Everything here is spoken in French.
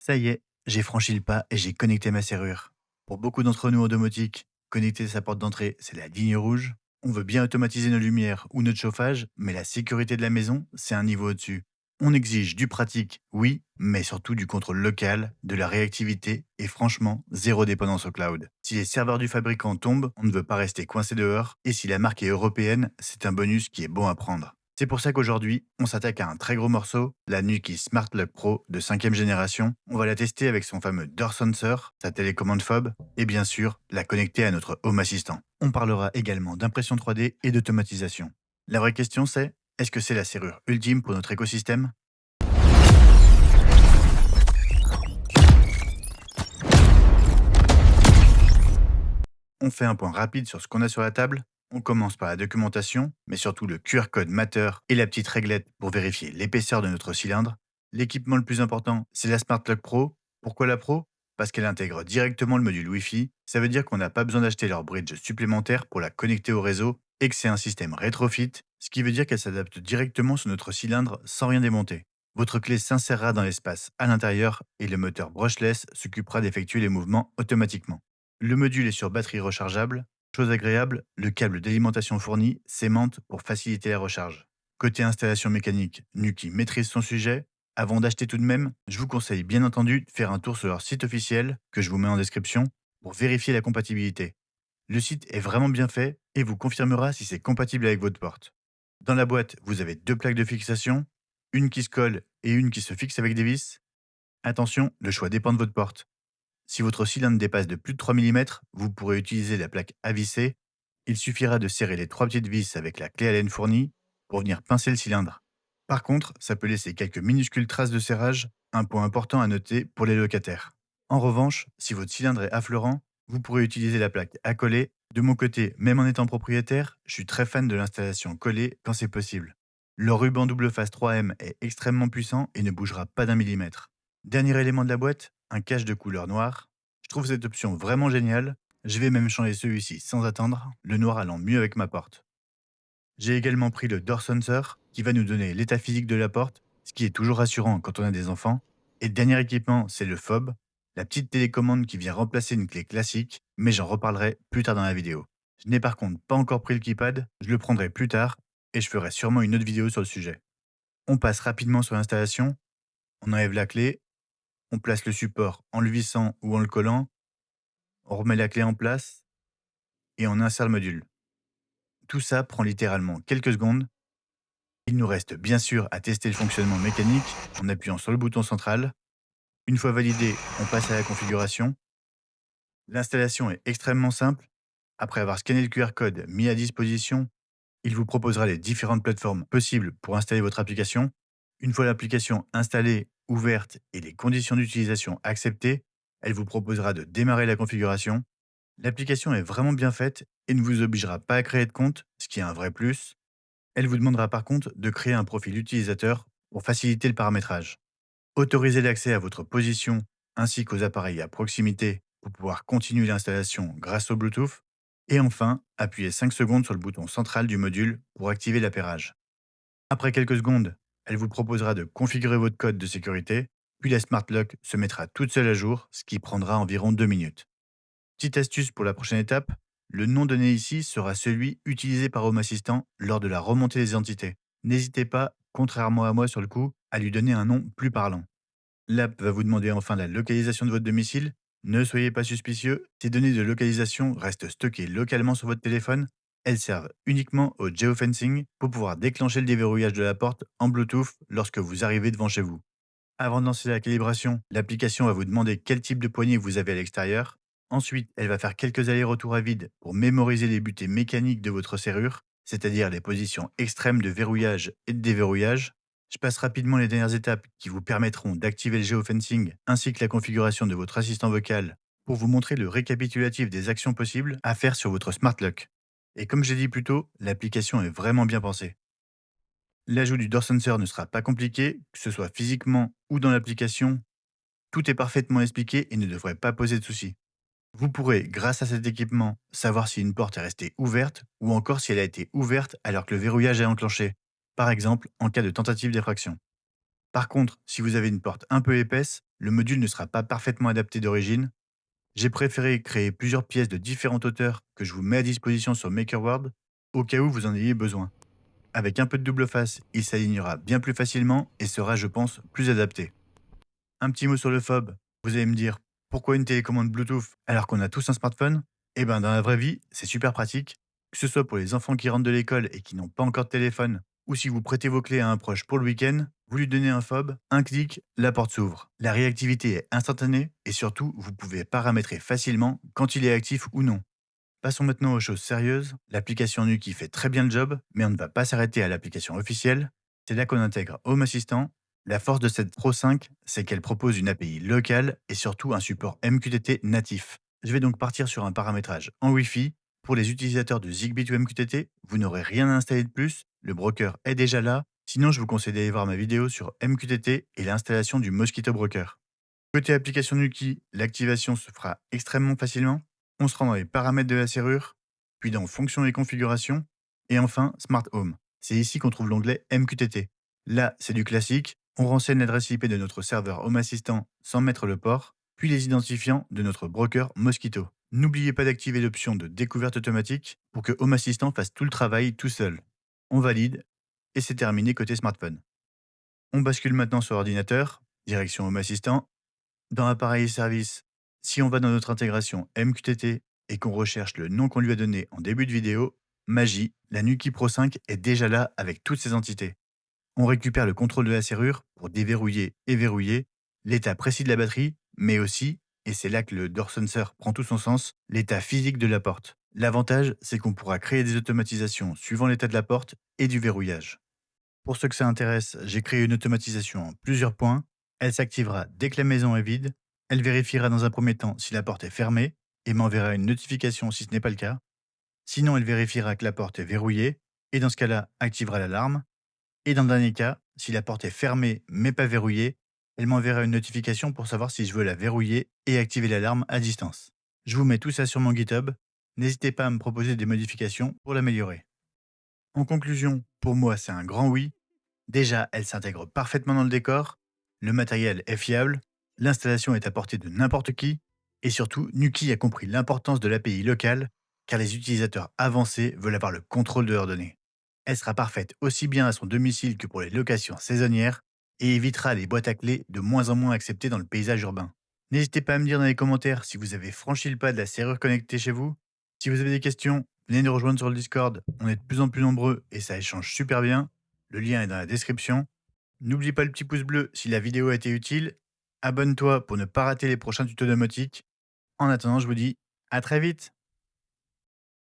Ça y est, j'ai franchi le pas et j'ai connecté ma serrure. Pour beaucoup d'entre nous en domotique, connecter sa porte d'entrée, c'est la ligne rouge. On veut bien automatiser nos lumières ou notre chauffage, mais la sécurité de la maison, c'est un niveau au-dessus. On exige du pratique, oui, mais surtout du contrôle local, de la réactivité et franchement, zéro dépendance au cloud. Si les serveurs du fabricant tombent, on ne veut pas rester coincé dehors, et si la marque est européenne, c'est un bonus qui est bon à prendre. C'est pour ça qu'aujourd'hui, on s'attaque à un très gros morceau, la Nuki Smart Lock Pro de 5e génération. On va la tester avec son fameux Door Sensor, sa télécommande fob et bien sûr, la connecter à notre Home Assistant. On parlera également d'impression 3D et d'automatisation. La vraie question c'est, est-ce que c'est la serrure ultime pour notre écosystème? On fait un point rapide sur ce qu'on a sur la table. On commence par la documentation, mais surtout le QR code Matter et la petite réglette pour vérifier l'épaisseur de notre cylindre. L'équipement le plus important, c'est la Smart Lock Pro. Pourquoi la Pro? Parce qu'elle intègre directement le module Wi-Fi. Ça veut dire qu'on n'a pas besoin d'acheter leur bridge supplémentaire pour la connecter au réseau et que c'est un système rétrofit, ce qui veut dire qu'elle s'adapte directement sur notre cylindre sans rien démonter. Votre clé s'insérera dans l'espace à l'intérieur et le moteur brushless s'occupera d'effectuer les mouvements automatiquement. Le module est sur batterie rechargeable. Chose agréable, le câble d'alimentation fourni s'aimante pour faciliter la recharge. Côté installation mécanique, Nuki maîtrise son sujet. Avant d'acheter tout de même, je vous conseille bien entendu de faire un tour sur leur site officiel, que je vous mets en description, pour vérifier la compatibilité. Le site est vraiment bien fait et vous confirmera si c'est compatible avec votre porte. Dans la boîte, vous avez deux plaques de fixation, une qui se colle et une qui se fixe avec des vis. Attention, le choix dépend de votre porte. Si votre cylindre dépasse de plus de 3 mm, vous pourrez utiliser la plaque à visser. Il suffira de serrer les trois petites vis avec la clé Allen fournie pour venir pincer le cylindre. Par contre, ça peut laisser quelques minuscules traces de serrage, un point important à noter pour les locataires. En revanche, si votre cylindre est affleurant, vous pourrez utiliser la plaque à coller. De mon côté, même en étant propriétaire, je suis très fan de l'installation collée quand c'est possible. Le ruban double face 3M est extrêmement puissant et ne bougera pas d'un millimètre. Dernier élément de la boîte, un cache de couleur noire. Je trouve cette option vraiment géniale. Je vais même changer celui-ci sans attendre, le noir allant mieux avec ma porte. J'ai également pris le Door Sensor qui va nous donner l'état physique de la porte, ce qui est toujours rassurant quand on a des enfants. Et le dernier équipement, c'est le fob, la petite télécommande qui vient remplacer une clé classique, mais j'en reparlerai plus tard dans la vidéo. Je n'ai par contre pas encore pris le keypad, je le prendrai plus tard et je ferai sûrement une autre vidéo sur le sujet. On passe rapidement sur l'installation, on enlève la clé, on place le support en le vissant ou en le collant, on remet la clé en place et on insère le module. Tout ça prend littéralement quelques secondes. Il nous reste bien sûr à tester le fonctionnement mécanique en appuyant sur le bouton central. Une fois validé, on passe à la configuration. L'installation est extrêmement simple. Après avoir scanné le QR code mis à disposition, il vous proposera les différentes plateformes possibles pour installer votre application. Une fois l'application installée, ouverte et les conditions d'utilisation acceptées, elle vous proposera de démarrer la configuration. L'application est vraiment bien faite et ne vous obligera pas à créer de compte, ce qui est un vrai plus. Elle vous demandera par contre de créer un profil utilisateur pour faciliter le paramétrage. Autorisez l'accès à votre position ainsi qu'aux appareils à proximité pour pouvoir continuer l'installation grâce au Bluetooth. Et enfin, appuyez 5 secondes sur le bouton central du module pour activer l'appairage. Après quelques secondes, elle vous proposera de configurer votre code de sécurité, puis la Smart Lock se mettra toute seule à jour, ce qui prendra environ 2 minutes. Petite astuce pour la prochaine étape, le nom donné ici sera celui utilisé par Home Assistant lors de la remontée des entités. N'hésitez pas, contrairement à moi sur le coup, à lui donner un nom plus parlant. L'app va vous demander enfin la localisation de votre domicile. Ne soyez pas suspicieux, ces données de localisation restent stockées localement sur votre téléphone. Elles servent uniquement au geofencing pour pouvoir déclencher le déverrouillage de la porte en Bluetooth lorsque vous arrivez devant chez vous. Avant de lancer la calibration, l'application va vous demander quel type de poignée vous avez à l'extérieur. Ensuite, elle va faire quelques allers-retours à vide pour mémoriser les butées mécaniques de votre serrure, c'est-à-dire les positions extrêmes de verrouillage et de déverrouillage. Je passe rapidement les dernières étapes qui vous permettront d'activer le geofencing ainsi que la configuration de votre assistant vocal pour vous montrer le récapitulatif des actions possibles à faire sur votre Smart Lock. Et comme j'ai dit plus tôt, l'application est vraiment bien pensée. L'ajout du Door Sensor ne sera pas compliqué, que ce soit physiquement ou dans l'application. Tout est parfaitement expliqué et ne devrait pas poser de soucis. Vous pourrez, grâce à cet équipement, savoir si une porte est restée ouverte ou encore si elle a été ouverte alors que le verrouillage est enclenché, par exemple en cas de tentative d'effraction. Par contre, si vous avez une porte un peu épaisse, le module ne sera pas parfaitement adapté d'origine. J'ai préféré créer plusieurs pièces de différentes hauteurs que je vous mets à disposition sur MakerWorld au cas où vous en ayez besoin. Avec un peu de double face, il s'alignera bien plus facilement et sera, je pense, plus adapté. Un petit mot sur le fob. Vous allez me dire, pourquoi une télécommande Bluetooth alors qu'on a tous un smartphone? Eh ben, dans la vraie vie, c'est super pratique. Que ce soit pour les enfants qui rentrent de l'école et qui n'ont pas encore de téléphone, ou si vous prêtez vos clés à un proche pour le week-end, vous lui donnez un fob, un clic, la porte s'ouvre. La réactivité est instantanée et surtout, vous pouvez paramétrer facilement quand il est actif ou non. Passons maintenant aux choses sérieuses. L'application Nuki fait très bien le job, mais on ne va pas s'arrêter à l'application officielle. C'est là qu'on intègre Home Assistant. La force de cette Pro 5, c'est qu'elle propose une API locale et surtout un support MQTT natif. Je vais donc partir sur un paramétrage en Wi-Fi. Pour les utilisateurs de Zigbee to MQTT, vous n'aurez rien à installer de plus. Le broker est déjà là. Sinon, je vous conseille d'aller voir ma vidéo sur MQTT et l'installation du Mosquito Broker. Côté application Nuki, l'activation se fera extrêmement facilement. On se rend dans les paramètres de la serrure, puis dans Fonctions et configurations, et enfin Smart Home. C'est ici qu'on trouve l'onglet MQTT. Là, c'est du classique. On renseigne l'adresse IP de notre serveur Home Assistant sans mettre le port, puis les identifiants de notre broker Mosquito. N'oubliez pas d'activer l'option de découverte automatique pour que Home Assistant fasse tout le travail tout seul. On valide, et c'est terminé côté smartphone. On bascule maintenant sur ordinateur, direction Home Assistant. Dans Appareil et services, si on va dans notre intégration MQTT et qu'on recherche le nom qu'on lui a donné en début de vidéo, magie, la Nuki Pro 5 est déjà là avec toutes ses entités. On récupère le contrôle de la serrure pour déverrouiller et verrouiller, l'état précis de la batterie, mais aussi, et c'est là que le door sensor prend tout son sens, l'état physique de la porte. L'avantage, c'est qu'on pourra créer des automatisations suivant l'état de la porte et du verrouillage. Pour ceux que ça intéresse, j'ai créé une automatisation en plusieurs points. Elle s'activera dès que la maison est vide. Elle vérifiera dans un premier temps si la porte est fermée et m'enverra une notification si ce n'est pas le cas. Sinon, elle vérifiera que la porte est verrouillée et dans ce cas-là, activera l'alarme. Et dans le dernier cas, si la porte est fermée mais pas verrouillée, elle m'enverra une notification pour savoir si je veux la verrouiller et activer l'alarme à distance. Je vous mets tout ça sur mon GitHub. N'hésitez pas à me proposer des modifications pour l'améliorer. En conclusion, pour moi, c'est un grand oui. Déjà, elle s'intègre parfaitement dans le décor, le matériel est fiable, l'installation est à portée de n'importe qui, et surtout, Nuki a compris l'importance de l'API locale, car les utilisateurs avancés veulent avoir le contrôle de leurs données. Elle sera parfaite aussi bien à son domicile que pour les locations saisonnières, et évitera les boîtes à clés de moins en moins acceptées dans le paysage urbain. N'hésitez pas à me dire dans les commentaires si vous avez franchi le pas de la serrure connectée chez vous. Si vous avez des questions, venez nous rejoindre sur le Discord, on est de plus en plus nombreux et ça échange super bien. Le lien est dans la description. N'oublie pas le petit pouce bleu si la vidéo a été utile. Abonne-toi pour ne pas rater les prochains tutos domotiques. En attendant, je vous dis à très vite.